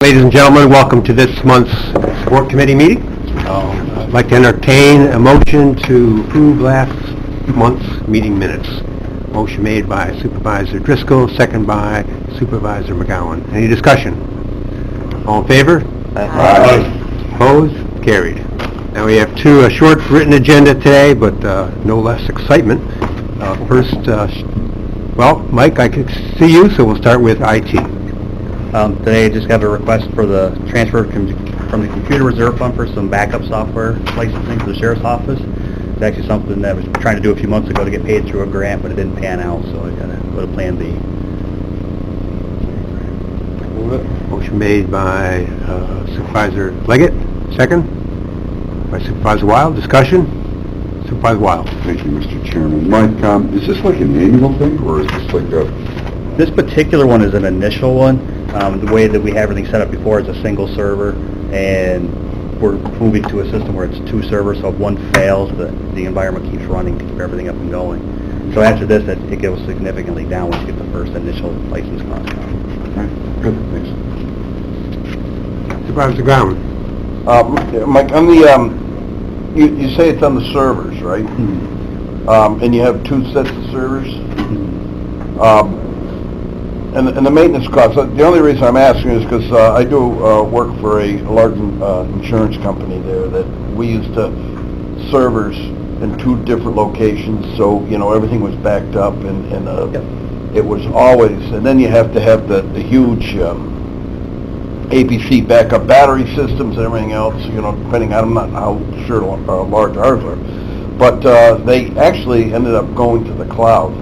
Ladies and gentlemen, welcome to this month's Sport Committee meeting. I'd like to entertain a motion to approve last month's meeting minutes. Motion made by Supervisor Driscoll, second by Supervisor McGowan. Any discussion? All in favor? Aye. Opposed? Carried. Now we have a short written agenda today, but no less excitement. First, well, Mike, I can see you, so we'll start with IT. Today I just got a request for the transfer from the computer reserve fund for some backup software licensing for the sheriff's office. It's actually something that I was trying to do a few months ago to get paid through a grant, but it didn't pan out, so I got to go to Plan B. Motion made by Supervisor Leggett, second by Supervisor Wild. Discussion? Supervisor Wild. Thank you, Mr. Chairman. Mike, is this like an annual thing, or is this like a... This particular one is an initial one. The way that we have everything set up before is a single server, and we're moving to a system where it's two servers, so if one fails, the environment keeps running to keep everything up and going. So after this, it goes significantly down once you get the first initial license cost down. All right, good, thanks. Supervisor Brown. Mike, on the, you say it's on the servers, right? Mm-hmm. And you have two sets of servers? Mm-hmm. And the maintenance costs, the only reason I'm asking is because I do work for a large insurance company there that we used to servers in two different locations, so, you know, everything was backed up and it was always, and then you have to have the huge APC backup battery systems and everything else, you know, depending on, I'm not how sure large ours are, but they actually ended up going to the cloud.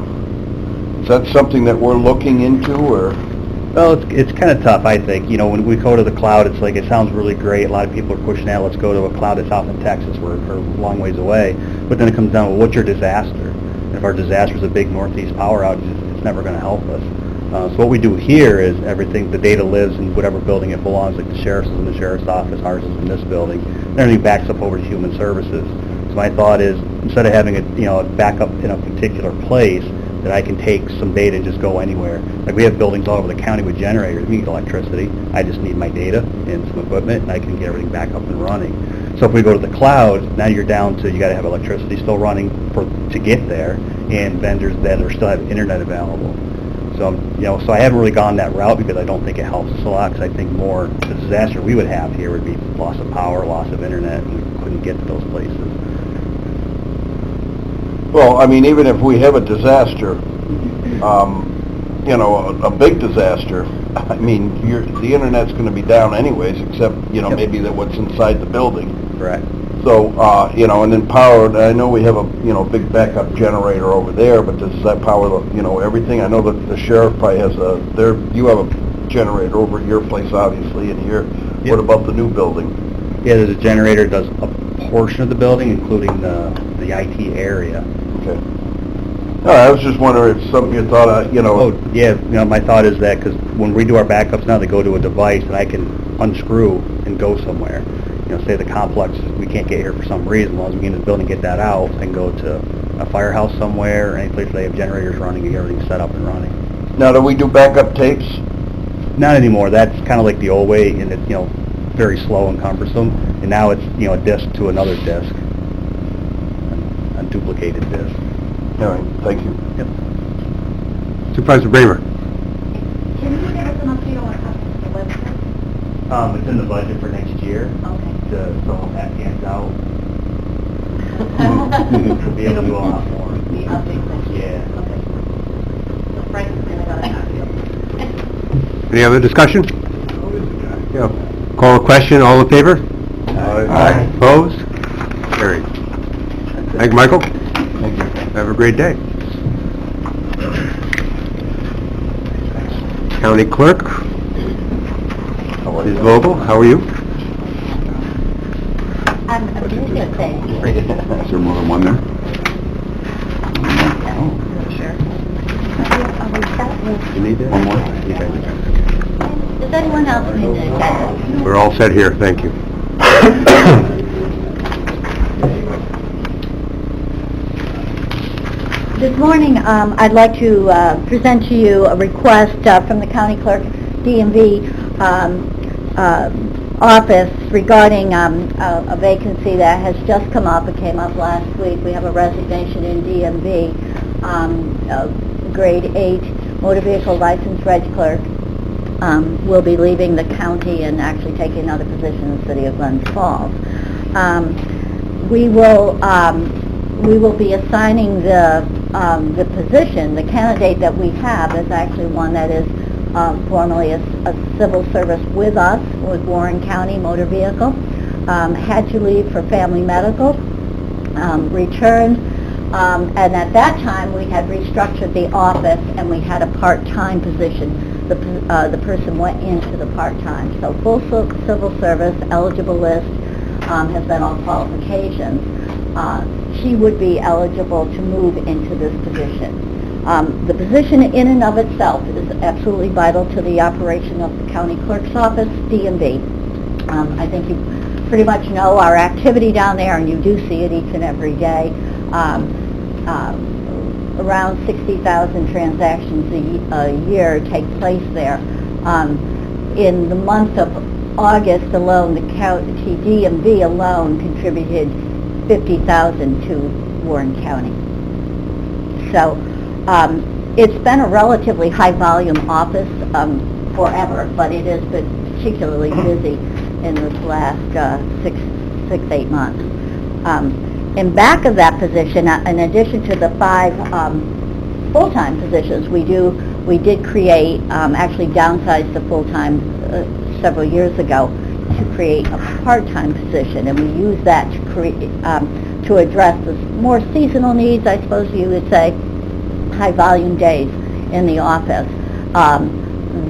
Is that something that we're looking into, or? Well, it's kind of tough, I think. You know, when we go to the cloud, it's like, it sounds really great. A lot of people are pushing out, let's go to a cloud that's off in Texas. We're a long ways away. But then it comes down to, well, what's your disaster? And if our disaster is a big northeast power outage, it's never going to help us. So what we do here is everything, the data lives in whatever building it belongs, like the sheriff's is in the sheriff's office, ours is in this building. And everything backs up over to human services. So my thought is, instead of having a backup in a particular place, that I can take some data and just go anywhere. Like, we have buildings all over the county with generators. We need electricity. I just need my data and some equipment, and I can get everything back up and running. So if we go to the cloud, now you're down to, you got to have electricity still running to get there, and vendors that still have internet available. So, so I haven't really gone that route because I don't think it helps us a lot, because I think more the disaster we would have here would be loss of power, loss of internet, and we couldn't get to those places. Well, I mean, even if we have a disaster, a big disaster, I mean, the internet's going to be down anyways, except, maybe that what's inside the building. Correct. So, and then power, I know we have a, big backup generator over there, but does that power, everything? I know that the sheriff probably has you have a generator over at your place, obviously, and here. Yep. What about the new building? Yeah, there's a generator that does a portion of the building, including the IT area. Okay. No, I was just wondering if something you thought of, Oh, yeah, my thought is that, because when we do our backups now, they go to a device that I can unscrew and go somewhere. Say the complex, we can't get here for some reason, as long as we get in the building and get that out, I can go to a firehouse somewhere, or any place where they have generators running and get everything set up and running. Now, do we do backup tapes? Not anymore. That's kind of like the old way, and it's, very slow and cumbersome. And now it's, a disk to another disk, a duplicated disk. All right, thank you. Yep. Supervisor Bramer. Can you give us an update on what happens to the website? It's in the budget for next year. Okay. So that pans out. We'll be able to do a lot more. The update next year? Yeah. Okay. So Frank is going to go to Any other discussion? Yeah. Call a question. All in favor? Aye. Opposed? Carried. Thank you, Michael. Thank you. Have a great day. County Clerk, Ms. Vogel, how are you? I'm doing good, thanks. Is there more than one there? Sure. You need that? One more? Does anyone else need to? We're all set here, thank you. This morning, I'd like to present to you a request from the county clerk, DMV, office regarding a vacancy that has just come up. It came up last week. We have a resignation in DMV, grade 8 motor vehicle license reg clerk. Will be leaving the county and actually taking another position in the city of Glens Falls. We will be assigning the position. The candidate that we have is actually one that is formerly a civil service with us, with Warren County Motor Vehicle, had to leave for family medical, returned, and at that time we had restructured the office and we had a part-time position. The person went into the part-time, so full civil service, eligible list, has been all qualifications. She would be eligible to move into this position. The position in and of itself is absolutely vital to the operation of the county clerk's office, DMV. I think you pretty much know our activity down there, and you do see it each and every day. Around 60,000 transactions a year take place there. In the month of August alone, the county DMV alone contributed 50,000 to Warren County. So it's been a relatively high volume office forever, but it has been particularly busy in this last 6-8 months. In back of that position, in addition to the 5 full-time positions, we did create, actually downsize the full-time several years ago to create a part-time position, and we use that to create to address the more seasonal needs, I suppose you would say, high-volume days in the office.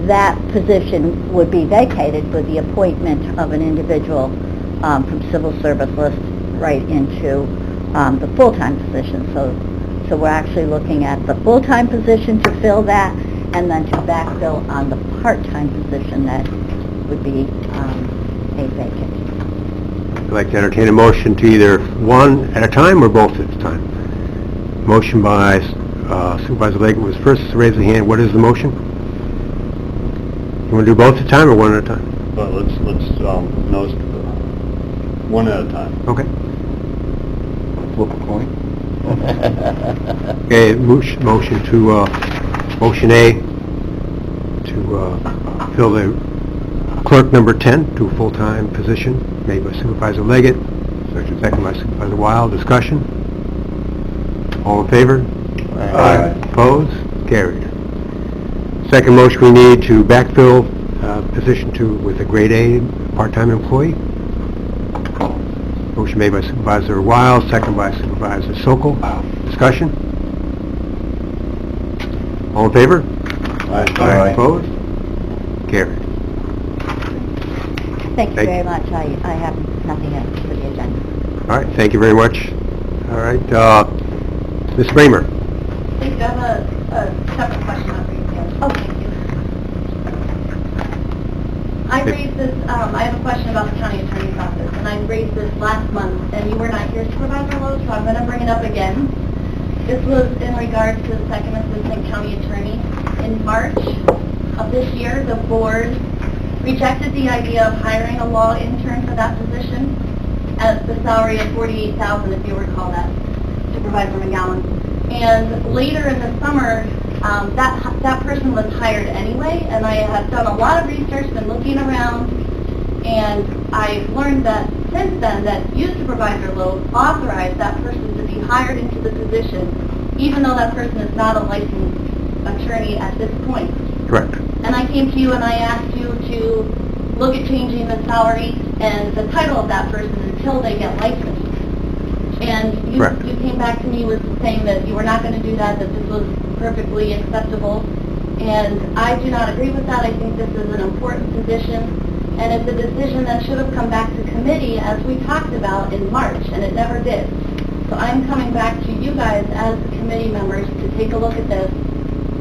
That position would be vacated with the appointment of an individual from civil service list right into the full-time position. So we're actually looking at the full-time position to fill that, and then to backfill on the part-time position that would be a vacant. I'd like to entertain a motion to either one at a time or both at a time. Motion by Supervisor Leggett was first. Raise the hand. What is the motion? You want to do both at a time or one at a time? But let's one at a time. Okay. Flip a coin. Okay, motion to, motion A to fill the clerk number 10 to a full-time position, made by Supervisor Leggett, second by Supervisor Wild. Discussion? All in favor? Aye. Opposed? Carried. Second motion we need to backfill position with a grade A part-time employee. Motion made by Supervisor Wild, second by Supervisor Sokol. Discussion? All in favor? Aye. Opposed? Carried. Thank you Thank very much. I have nothing else for the agenda. All right, thank you very much. All right, Ms. Bramer. Please, I have a separate question on for you. Oh, thank you. I raised this, I have a question about the county attorney's office, and I raised this last month, and you were not here, Supervisor Lowe, so I'm going to bring it up again. This was in regards to the second assistant county attorney. In March of this year, the board rejected the idea of hiring a law intern for that position at the salary of $48,000, if you recall that, Supervisor McGowan. And later in the summer, that person was hired anyway, and I have done a lot of research, been looking around, and I've learned that since then that you, Supervisor Lowe, authorized that person to be hired into the position, even though that person is not a licensed attorney at this point. Correct. And I came to you and I asked you to look at changing the salary and the title of that person until they get licensed. And you came back to me with saying that you were not going to do that, that this was perfectly acceptable. And I do not agree with that. I think this is an important position. And it's a decision that should have come back to committee as we talked about in March, and it never did. So I'm coming back to you guys as committee members to take a look at this.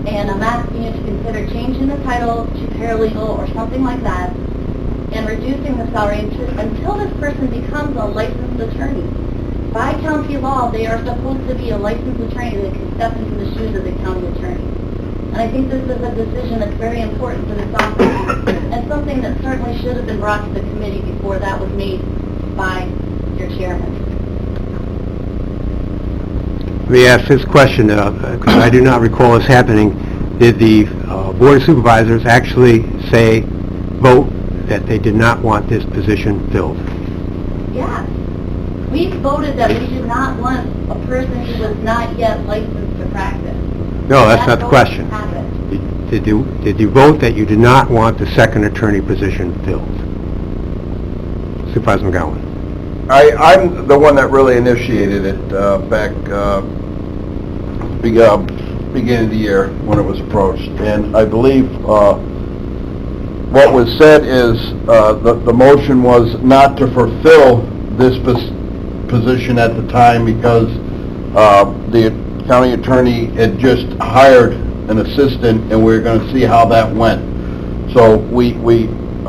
And I'm asking you to consider changing the title to paralegal or something like that, and reducing the salary until this person becomes a licensed attorney. By county law, they are supposed to be a licensed attorney that can step into the shoes of the county attorney. And I think this is a decision that's very important for this office, and something that certainly should have been brought to the committee before that was made by your chairman. Let me ask this question, because I do not recall this happening. Did the Board of Supervisors actually vote that they did not want this position filled? Yes. We voted that we did not want a person who was not yet licensed to practice. No, that's not the That vote question. happened. Did you vote that you did not want the second attorney position filled? Supervisor McGowan. I'm the one that really initiated it back beginning of the year when it was approached, and I believe what was said is the motion was not to fulfill this position at the time because the county attorney had just hired an assistant, and we were going to see how that went. So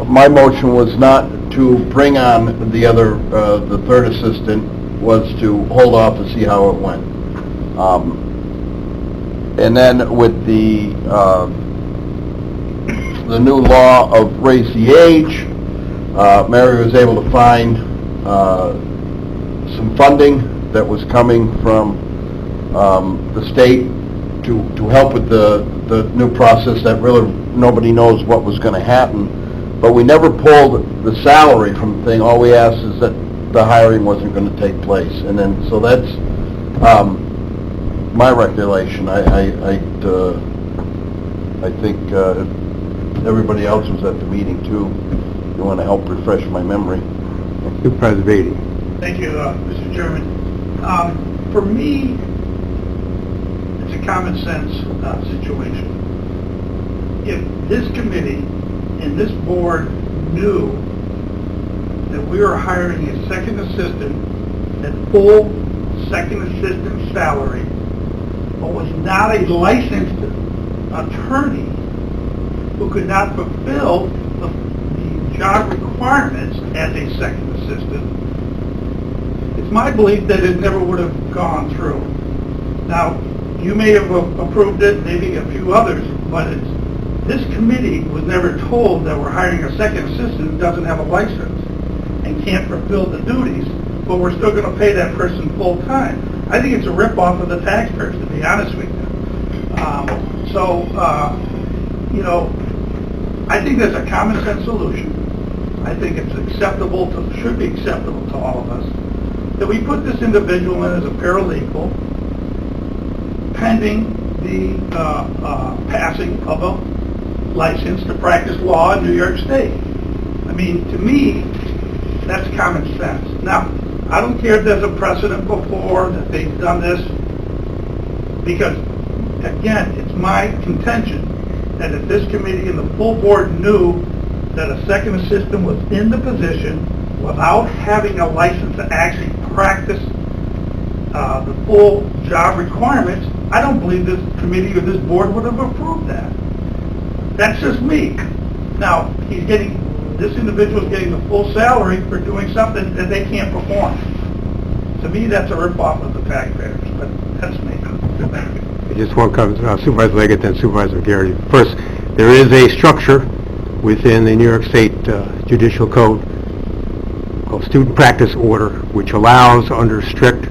my motion was not to bring on the other, the third assistant, was to hold off to see how it went. And then with the new law of raise the age, Mary was able to find some funding that was coming from the state to help with the new process that really nobody knows what was going to happen. But we never pulled the salary from the thing. All we asked is that the hiring wasn't going to take place. And then, so that's my recollection. I think everybody else was at the meeting too. You want to help refresh my memory? Supervisor Beatty. Thank you, Mr. Chairman. For me, it's a common sense situation. If this committee and this board knew that we were hiring a second assistant at full second assistant salary, but was not a licensed attorney who could not fulfill the job requirements as a second assistant, it's my belief that it never would have gone through. Now, you may have approved it, maybe a few others, but this committee was never told that we're hiring a second assistant who doesn't have a license and can't fulfill the duties, but we're still going to pay that person full time. I think it's a rip-off of the taxpayers, to be honest with you. I think there's a common sense solution. I think it's should be acceptable to all of us, that we put this individual in as a paralegal pending the passing of a license to practice law in New York State. I mean, to me, that's common sense. Now, I don't care if there's a precedent before that they've done this, because, again, it's my contention that if this committee and the full board knew that a second assistant was in the position without having a license to actually practice the full job requirements, I don't believe this committee or this board would have approved that. That's just me. Now, this individual is getting the full salary for doing something that they can't perform. To me, that's a rip-off of the taxpayers, but that's me. Just one comment, Supervisor Leggett, then Supervisor Garrity. First, there is a structure within the New York State Judicial Code called Student Practice Order, which allows, under strict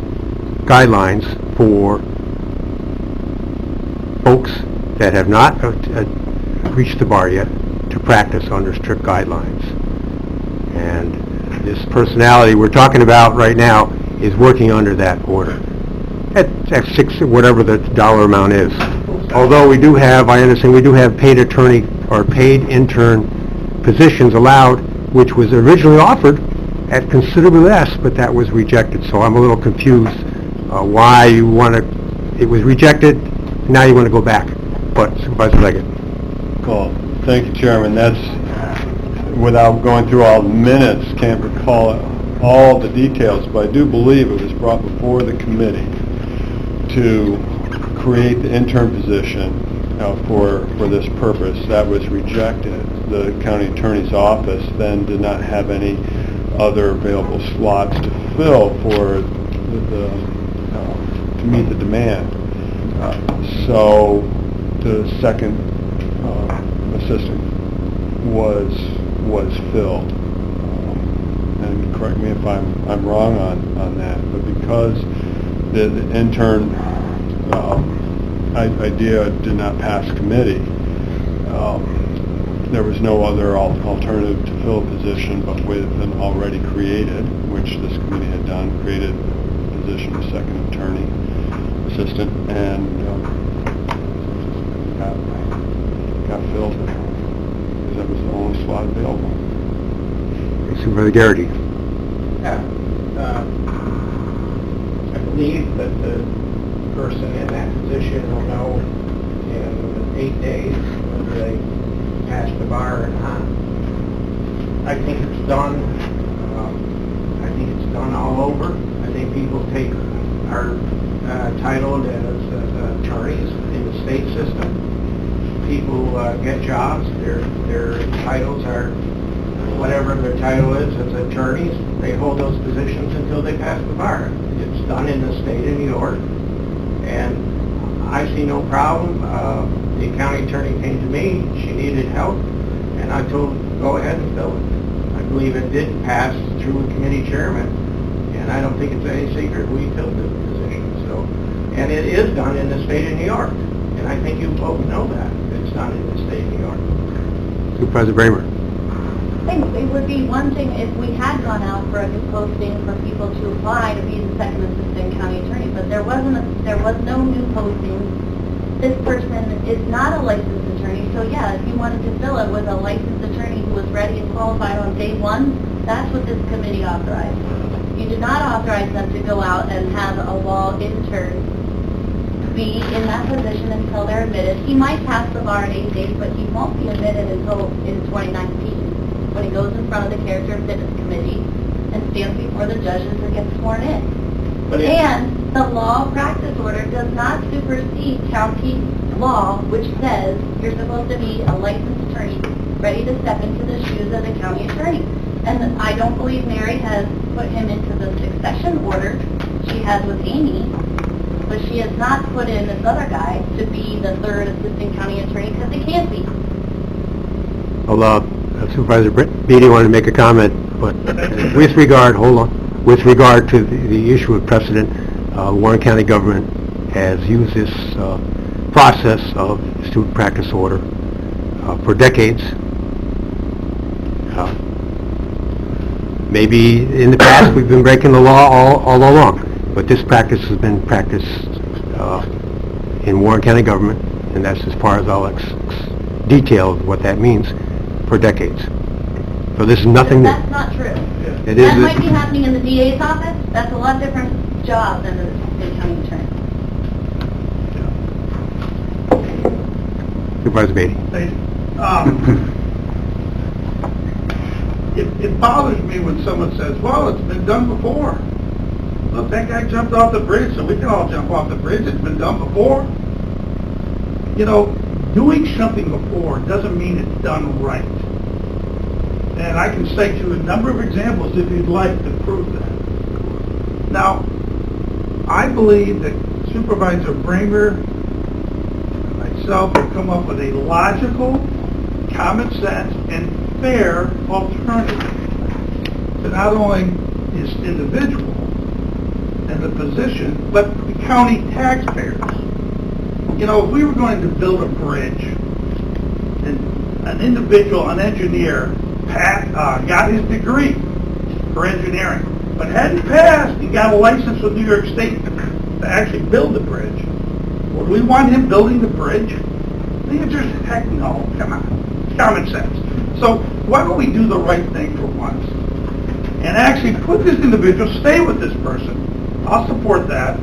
guidelines, for folks that have not reached the bar yet to practice under strict guidelines. And this personality we're talking about right now is working under that order at six, whatever the dollar amount is. Although we do have, I understand, we do have paid attorney or paid intern positions allowed, which was originally offered at considerably less, but that was rejected. So I'm a little confused why you want to, it was rejected, now you want to go back. But Supervisor Leggett. Well, thank you, Chairman. That's, without going through all the minutes, can't recall all the details, but I do believe it was brought before the committee to create the intern position for this purpose. That was rejected. The county attorney's office then did not have any other available slots to fill for to meet the demand. So the second assistant was filled. And correct me if I'm wrong on that, but because the intern idea did not pass committee, there was no other alternative to fill a position but with an already created, which this committee had done, created a position of second attorney assistant, and got filled because that was the only slot available. Supervisor Garrity. I believe that the person in that position will know in 8 days whether they passed the bar or not. I think it's done. I think it's done all over. I think people are titled as attorneys in the state system. People get jobs. Their titles are whatever their title is as attorneys. They hold those positions until they pass the bar. It's done in the state of New York, and I see no problem. The county attorney came to me. She needed help, and I told her, go ahead and fill it. I believe it did pass through a committee chairman, and I don't think it's any secret we filled the position. So, and it is done in the state of New York, and I think you both know that. It's done in the state of New York. Supervisor Bramer. I think it would be one thing if we had gone out for a new posting for people to apply to be the second assistant county attorney, but there was no new posting. This person is not a licensed attorney, so yeah, if you wanted to fill it with a licensed attorney who was ready and qualified on day one, that's what this committee authorized. You did not authorize them to go out and have a law intern be in that position until they're admitted. He might pass the bar in 8 days, but he won't be admitted until in 2019. When he goes in front of the Character and Fitness Committee and stands before the judges and gets sworn in. And the law practice order does not supersede county law, which says you're supposed to be a licensed attorney ready to step into the shoes of the county attorney. And I don't believe Mary has put him into the succession order she has with Amy, but she has not put in this other guy to be the third assistant county attorney because he can't be. Supervisor Beatty wanted to make a comment, but with regard to the issue of precedent, Warren County government has used this process of student practice order for decades. Maybe in the past we've been breaking the law all along, but this practice has been practiced in Warren County government, and that's as far as I'll detail what that means, for decades. So this is nothing new. That's not true. It That might be happening in the DA's office. That's a lot different job than the state county attorney. Supervisor Beatty. It bothers me when someone says, well, it's been done before. Look, that guy jumped off the bridge, so we can all jump off the bridge. It's been done before. You know, doing something before doesn't mean it's done right. And I can cite you a number of examples if you'd like to prove that. Now, I believe that Supervisor Bramer and myself have come up with a logical, common sense, and fair alternative to not only this individual and the position, but the county taxpayers. You know, if we were going to build a bridge, and an individual, an engineer, got his degree for engineering, but hadn't passed and got a license with New York State to actually build the bridge, would we want him building the bridge? The answer is heck no. Come on. It's common sense. So why don't we do the right thing for once and actually put this individual, stay with this person. I'll support that.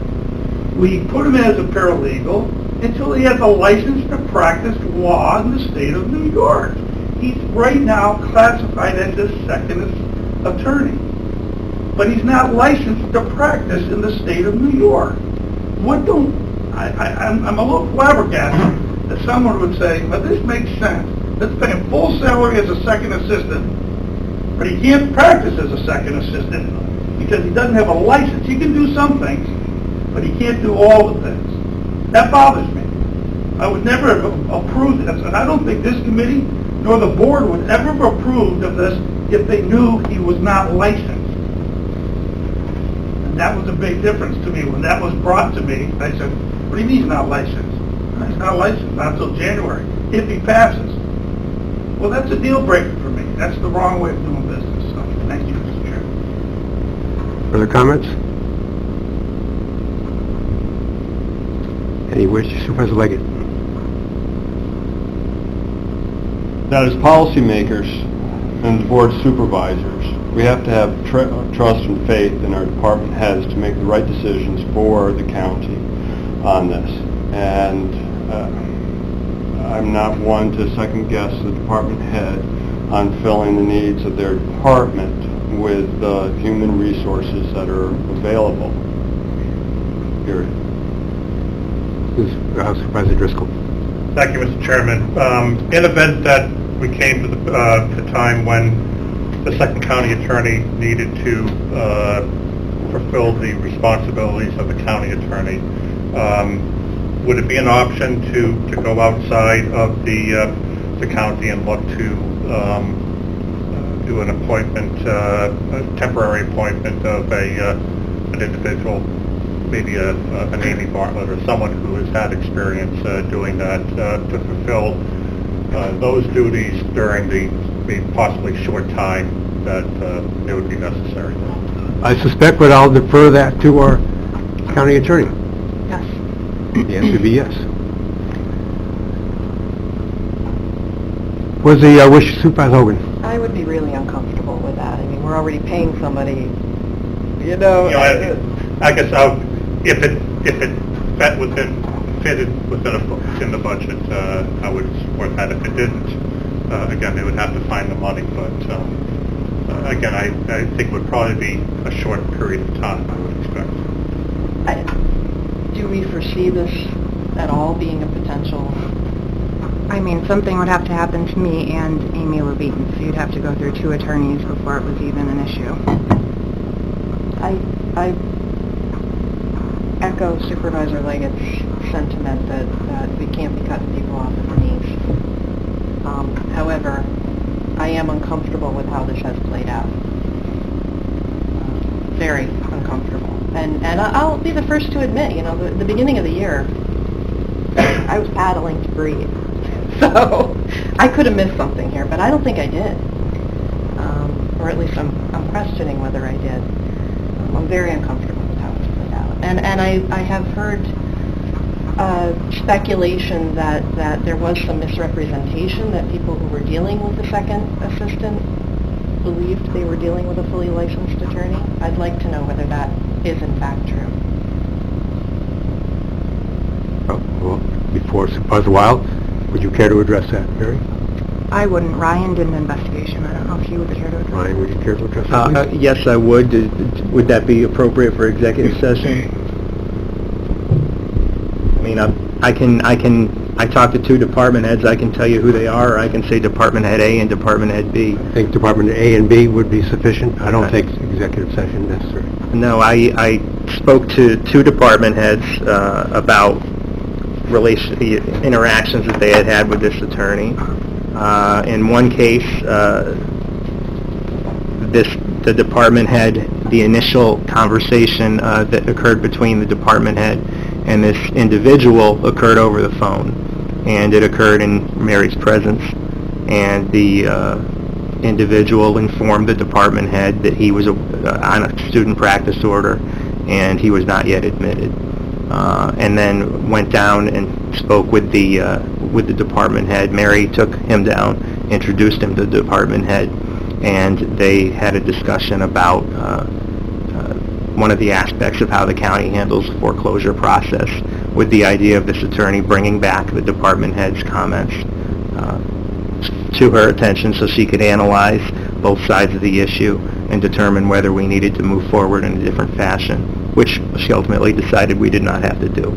We put him as a paralegal until he has a license to practice law in the state of New York. He's right now classified as a second attorney, but he's not licensed to practice in the state of New York. I'm a little flabbergasted that someone would say, well, this makes sense. Let's pay him full salary as a second assistant, but he can't practice as a second assistant because he doesn't have a license. He can do some things, but he can't do all the things. That bothers me. I would never have approved this, and I don't think this committee nor the board would ever have approved of this if they knew he was not licensed. And that was a big difference to me. When that was brought to me, I said, what do you mean he's not licensed? He's not licensed, not until January, if he passes. Well, that's a deal breaker for me. That's the wrong way of doing business. So, thank you, Mr. Chairman. Further comments? Any wish, Supervisor Leggett? That as policymakers and the board supervisors, we have to have trust and faith in our department heads to make the right decisions for the county on this. And I'm not one to second guess the department head on filling the needs of their department with the human resources that are available. Period. Supervisor Driscoll. Thank you, Mr. Chairman. In event that we came to the time when the second county attorney needed to fulfill the responsibilities of the county attorney, would it be an option to go outside of the county and look to do an appointment, a temporary appointment of an individual, maybe an Amy Bartlett or someone who has had experience doing that to fulfill those duties during the possibly short time that it would be necessary? I suspect, but I'll defer that to our county attorney. Yes. The answer would be yes. Was the wish of Supervisor Hogan? I would be really uncomfortable with that. I mean, we're already paying somebody, I guess if it fitted within the budget, I would support that. If it didn't, again, they would have to find the money. But again, I think it would probably be a short period of time, I would expect. do we foresee this at all being a potential? I mean, something would have to happen to me and Amy Levine, so you'd have to go through 2 attorneys before it was even an issue. I echo Supervisor Leggett's sentiment that we can't be cutting people off at the knees. However, I am uncomfortable with how this has played out. Very uncomfortable. And I'll be the first to admit, you know, the beginning of the year, I was paddling to breathe. So I could have missed something here, but I don't think I did. Or at least I'm questioning whether I did. I'm very uncomfortable with how it's played out. And I have heard speculation that there was some misrepresentation, that people who were dealing with the second assistant believed they were dealing with a fully licensed attorney. I'd like to know whether that is in fact true. Well, before Supervisor Wild, would you care to address that, Mary? I wouldn't. Ryan did an investigation. I don't know if you would care to address Ryan, would you care to address that, please? Yes, I would. Would that be appropriate for executive session? I mean, I talked to 2 department heads. I can tell you who they are, or I can say Department Head A and Department Head B. I think Department A and B would be sufficient. I don't think executive session necessary. No, I spoke to 2 department heads about interactions that they had with this attorney. In one case, the department head, the initial conversation that occurred between the department head and this individual occurred over the phone, and it occurred in Mary's presence, and the individual informed the department head that he was on a student practice order and he was not yet admitted, and then went down and spoke with the department head. Mary took him down, introduced him to the department head, and they had a discussion about one of the aspects of how the county handles the foreclosure process, with the idea of this attorney bringing back the department head's comments to her attention so she could analyze both sides of the issue and determine whether we needed to move forward in a different fashion, which she ultimately decided we did not have to do.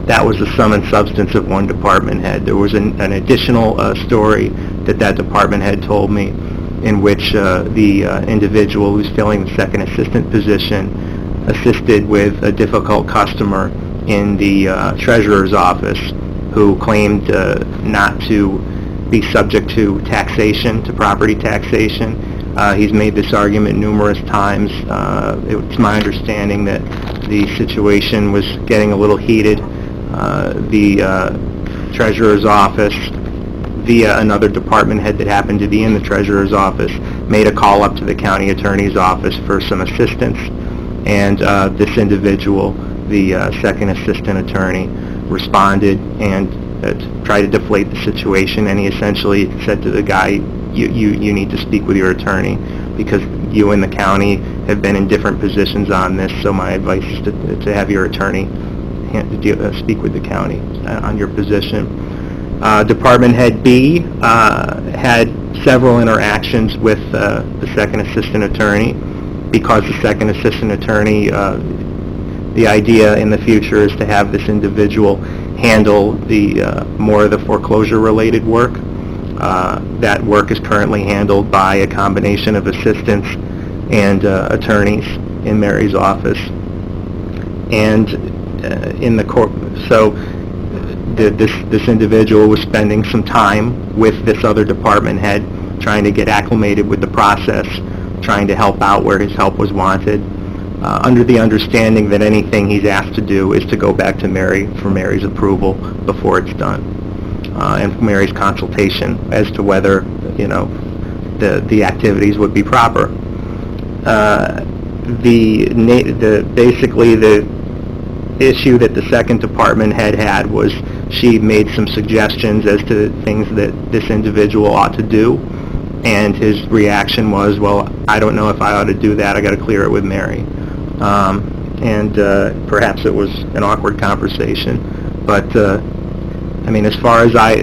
That was the sum and substance of one department head. There was an additional story that department head told me, in which the individual who's filling the second assistant position assisted with a difficult customer in the treasurer's office who claimed not to be subject to taxation, to property taxation. He's made this argument numerous times. It's my understanding that the situation was getting a little heated. The treasurer's office, via another department head that happened to be in the treasurer's office, made a call up to the county attorney's office for some assistance, and this individual, the second assistant attorney, responded and tried to deflate the situation, and he essentially said to the guy, you need to speak with your attorney because you and the county have been in different positions on this, so my advice is to have your attorney speak with the county on your position. Department Head B had several interactions with the second assistant attorney because the second assistant attorney, the idea in the future is to have this individual handle the more of the foreclosure-related work. That work is currently handled by a combination of assistants and attorneys in Mary's office. And in the court, so this individual was spending some time with this other department head, trying to get acclimated with the process, trying to help out where his help was wanted, under the understanding that anything he's asked to do is to go back to Mary for Mary's approval before it's done, and Mary's consultation as to whether, the activities would be proper. Basically the issue that the second department head had was she made some suggestions as to things that this individual ought to do, and his reaction was, well, I don't know if I ought to do that, I got to clear it with Mary. And perhaps it was an awkward conversation, but as far as I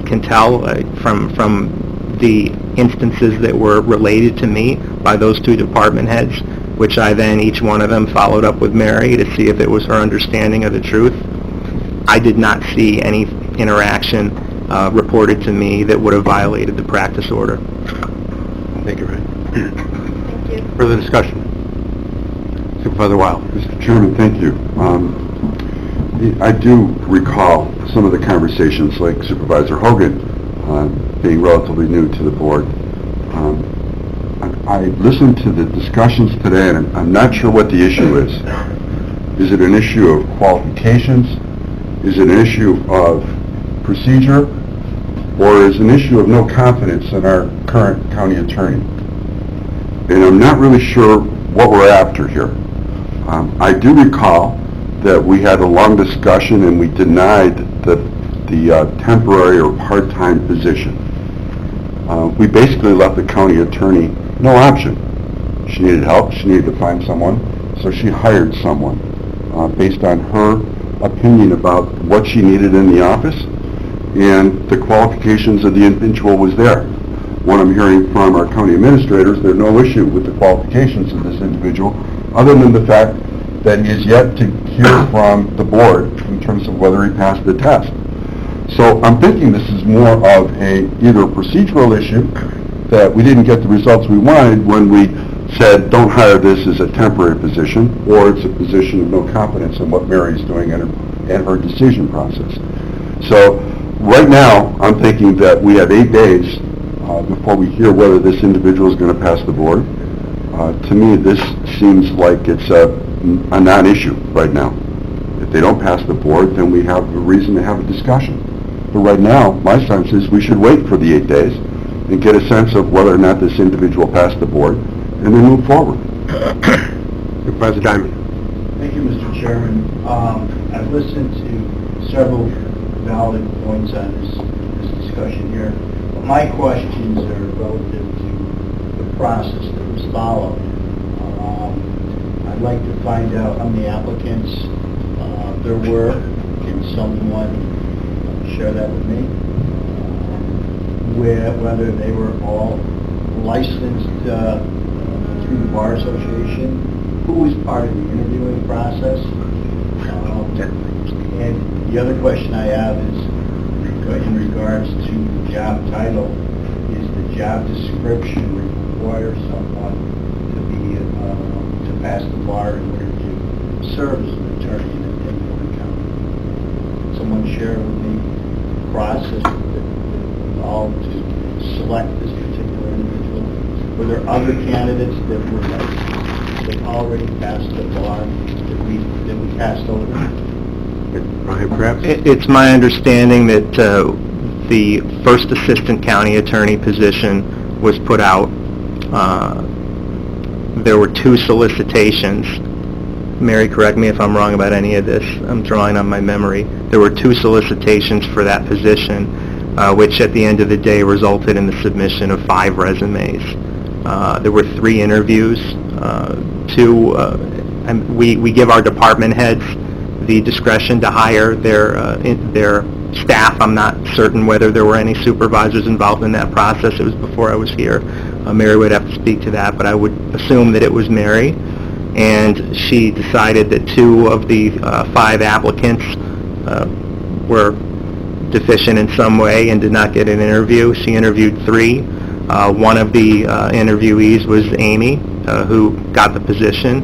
can tell from the instances that were related to me by those two department heads, which I then, each one of them, followed up with Mary to see if it was her understanding of the truth, I did not see any interaction reported to me that would have violated the practice order. Thank you, Ray. Thank you. Further discussion? Supervisor Wild. Mr. Chairman, thank you. I do recall some of the conversations, like Supervisor Hogan, being relatively new to the board. I listened to the discussions today, and I'm not sure what the issue is. Is it an issue of qualifications? Is it an issue of procedure? Or is it an issue of no confidence in our current county attorney? And I'm not really sure what we're after here. I do recall that we had a long discussion and we denied the temporary or part-time position. We basically left the county attorney no option. She needed help, she needed to find someone, so she hired someone based on her opinion about what she needed in the office, and the qualifications of the individual was there. What I'm hearing from our county administrators, there's no issue with the qualifications of this individual, other than the fact that he is yet to hear from the board in terms of whether he passed the test. So I'm thinking this is more of either a procedural issue, that we didn't get the results we wanted when we said don't hire this as a temporary position, or it's a position of no confidence in what Mary's doing and her decision process. So right now, I'm thinking that we have 8 days before we hear whether this individual is going to pass the board. To me, this seems like it's a non-issue right now. If they don't pass the board, then we have a reason to have a discussion. But right now, my sense is we should wait for the 8 days and get a sense of whether or not this individual passed the board, and then move forward. Supervisor Diamond. Thank you, Mr. Chairman. I've listened to several valid points on this discussion here. But my questions are relative to the process that was followed. I'd like to find out how many applicants there were. Can someone share that with me? Whether they were all licensed through the Bar Association, who was part of the interviewing process. And the other question I have is in regards to the job title, is the job description require someone to be to pass the bar in order to serve as an attorney in Fulton someone share with me the process that involved to select this particular individual? Were there other candidates that were that already passed the bar that we passed over? Brian, perhaps? It's my understanding that the first assistant county attorney position was put out. There were 2 solicitations. Mary, correct me if I'm wrong about any of this. I'm drawing on my memory. There were 2 solicitations for that position, which at the end of the day resulted in the submission of 5 resumes. There were 3 interviews. We give our department heads the discretion to hire their staff. I'm not certain whether there were any supervisors involved in that process. It was before I was here. Mary would have to speak to that, but I would assume that it was Mary. And she decided that 2 of the 5 applicants were deficient in some way and did not get an interview. She interviewed 3. One of the interviewees was Amy, who got the position.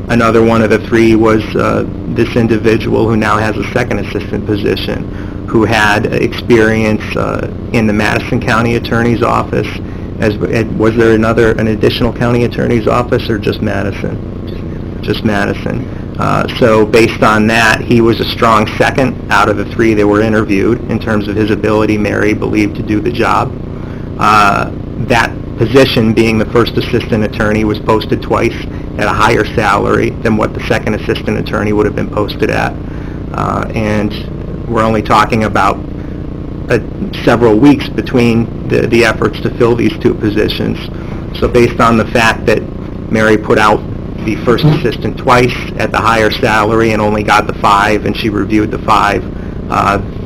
Another one of the 3 was this individual who now has a second assistant position, who had experience in the Madison County Attorney's Office. Was there an additional county attorney's office, or just Madison? Just Madison. So based on that, he was a strong second out of the 3 that were interviewed in terms of his ability, Mary believed, to do the job. That position, being the first assistant attorney, was posted twice at a higher salary than what the second assistant attorney would have been posted at. And we're only talking about several weeks between the efforts to fill these 2 positions. So based on the fact that Mary put out the first assistant twice at the higher salary and only got the 5, and she reviewed the 5,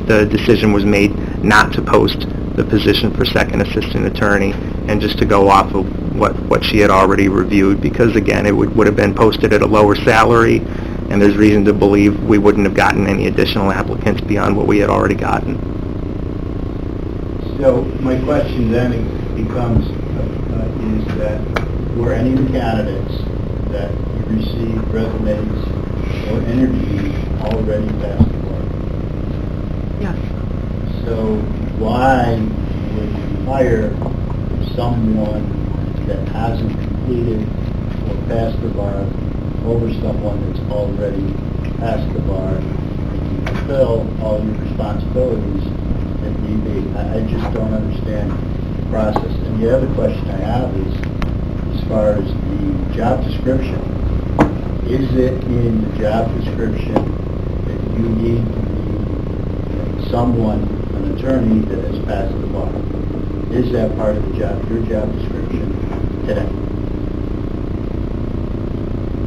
the decision was made not to post the position for second assistant attorney, and just to go off of what she had already reviewed, because again, it would have been posted at a lower salary, and there's reason to believe we wouldn't have gotten any additional applicants beyond what we had already gotten. So my question then becomes, is that were any of the candidates that you received resumes or interviews already passed the bar? Yes. So why would you hire someone that hasn't completed or passed the bar over someone that's already passed the bar and you fulfill all your responsibilities that need be? I just don't understand the process. And the other question I have is, as far as the job description, is it in the job description that you need to be someone, an attorney that has passed the bar? Is that part of the job, your job description today?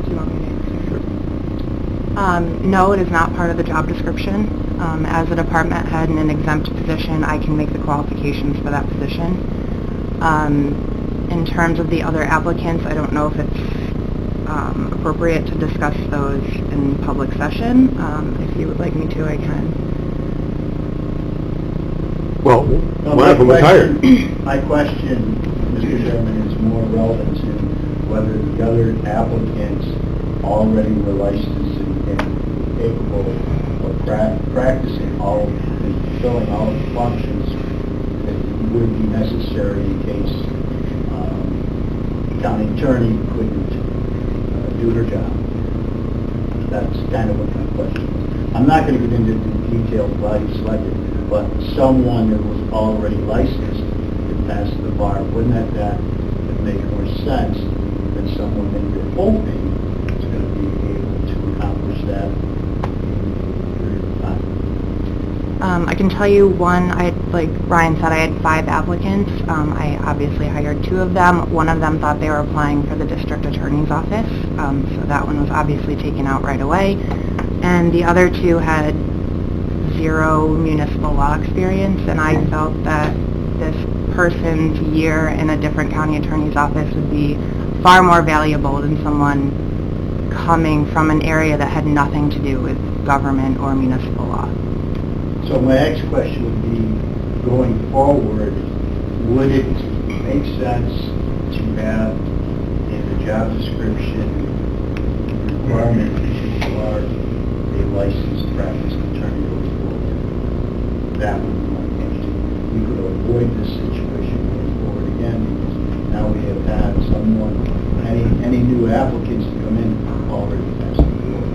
Do you want me to answer? No, it is not part of the job description. As a department head in an exempt position, I can make the qualifications for that position. In terms of the other applicants, I don't know if it's appropriate to discuss those in public session. If you would like me to, I can. Well, one of them was hired. My question, Mr. Chairman, is more relevant to whether the other applicants already were licensed and capable of practicing all, and fulfilling all of the functions that would be necessary in case the county attorney couldn't do her job. That's kind of what my question is. I'm not going to get into the details of why you selected, but someone that was already licensed and passed the bar, wouldn't that make more sense than someone that you're hoping is going to be able to accomplish that in a period of time? I can tell you like Brian said, I had 5 applicants. I obviously hired 2 of them. One of them thought they were applying for the district attorney's office, so that one was obviously taken out right away. And the other 2 had 0 municipal law experience, and I felt that this person's year in a different county attorney's office would be far more valuable than someone coming from an area that had nothing to do with government or municipal law. So my next question would be, going forward, would it make sense to have in the job description requirement that you are a licensed practice attorney going forward? that would be my question. We could avoid this situation going forward again, because now we have had someone, any new applicants to come in already passed the board.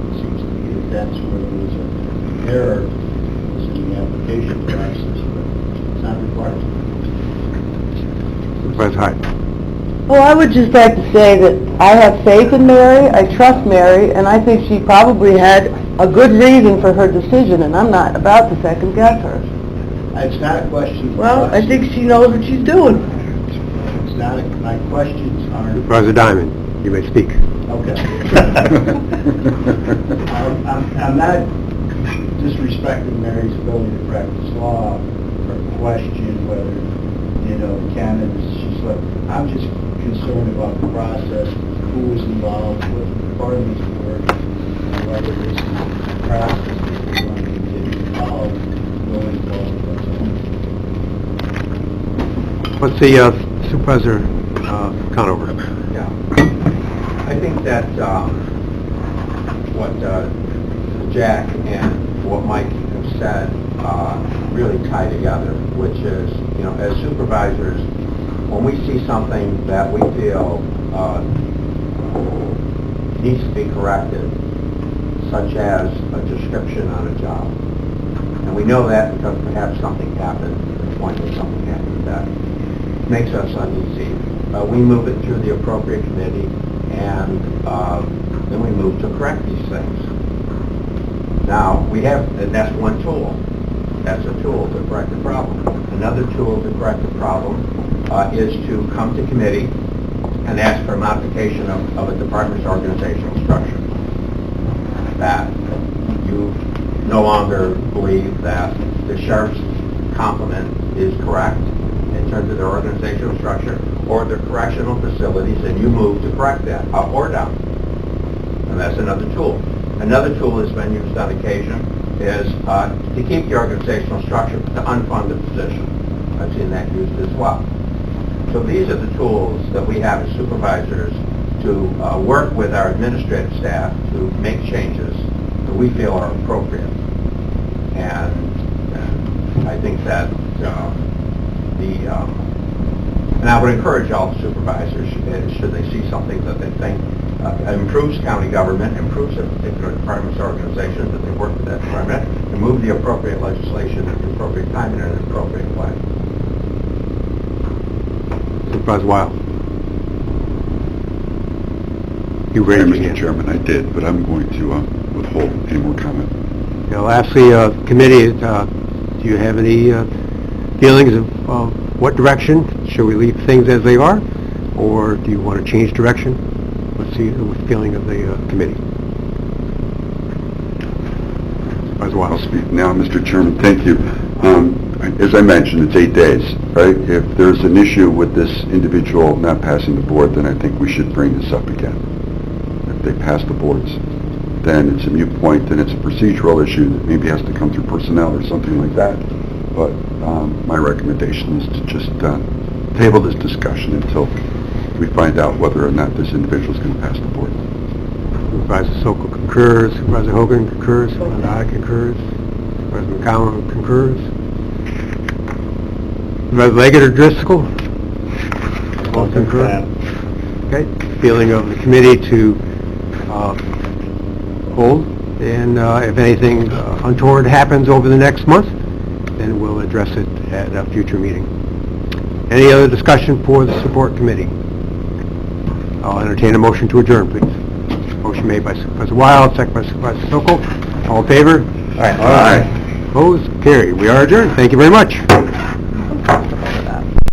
It seems to me that that's where there was an error, was in the application process, but it's not required. Supervisor Hyde. Well, I would just like to say that I have faith in Mary, I trust Mary, and I think she probably had a good reason for her decision, and I'm not about to second guess her. It's not a question. Well, I think she knows what she's doing. It's not, my questions aren't. Supervisor Diamond, you may speak. Okay. I'm not disrespecting Mary's ability to practice law or question whether, candidates she's like. I'm just concerned about the process, who was involved, what departments were, and whether this is a process that we want to get involved going forward. Let's see, Supervisor Conover. Yeah. I think that what Jack and what Mike have said really tie together, which is, as supervisors, when we see something that we feel needs to be corrected, such as a description on a job, and we know that because perhaps something happened, at the point that something happened that makes us uneasy, we move it through the appropriate committee, and then we move to correct these things. Now, that's one tool. That's a tool to correct the problem. Another tool to correct the problem is to come to committee and ask for a modification of a department's organizational structure. That you no longer believe that the sheriff's complement is correct in terms of their organizational structure or their correctional facilities, and you move to correct that, up or down. And that's another tool. Another tool that's been used on occasion is to keep the organizational structure but to unfund the position. I've seen that used as well. So these are the tools that we have as supervisors to work with our administrative staff to make changes that we feel are appropriate. And I think that and I would encourage all the supervisors, should they see something that they think improves county government, improves a particular department's organization, that they work with that department and move the appropriate legislation at the appropriate time and in an appropriate way. Supervisor Wild. You raised your Mr. hand. Chairman, I did, but I'm going to withhold any more comment. Now, lastly, committee, do you have any feelings of what direction? Should we leave things as they are, or do you want to change direction? What's the feeling of the committee? Supervisor Wild. I'll speak now, Mr. Chairman. Thank you. As I mentioned, it's 8 days, right? If there's an issue with this individual not passing the board, then I think we should bring this up again. If they pass the boards, then it's a moot point, and it's a procedural issue that maybe has to come through personnel or something like that. But my recommendation is to just table this discussion until we find out whether or not this individual is going to pass the board. Supervisor Sokol concurs, Supervisor Hogan concurs, Supervisor Hyde concurs, Supervisor McCollum concurs. Supervisor Leggett or Driscoll? All concur. Okay, feeling of the committee to hold, and if anything untoward happens over the next month, then we'll address it at a future meeting. Any other discussion for the support committee? I'll entertain a motion to adjourn, please. Motion made by Supervisor Wild, second by Supervisor Sokol. All in favor? Aye. Opposed? Carried. We are adjourned. Thank you very much.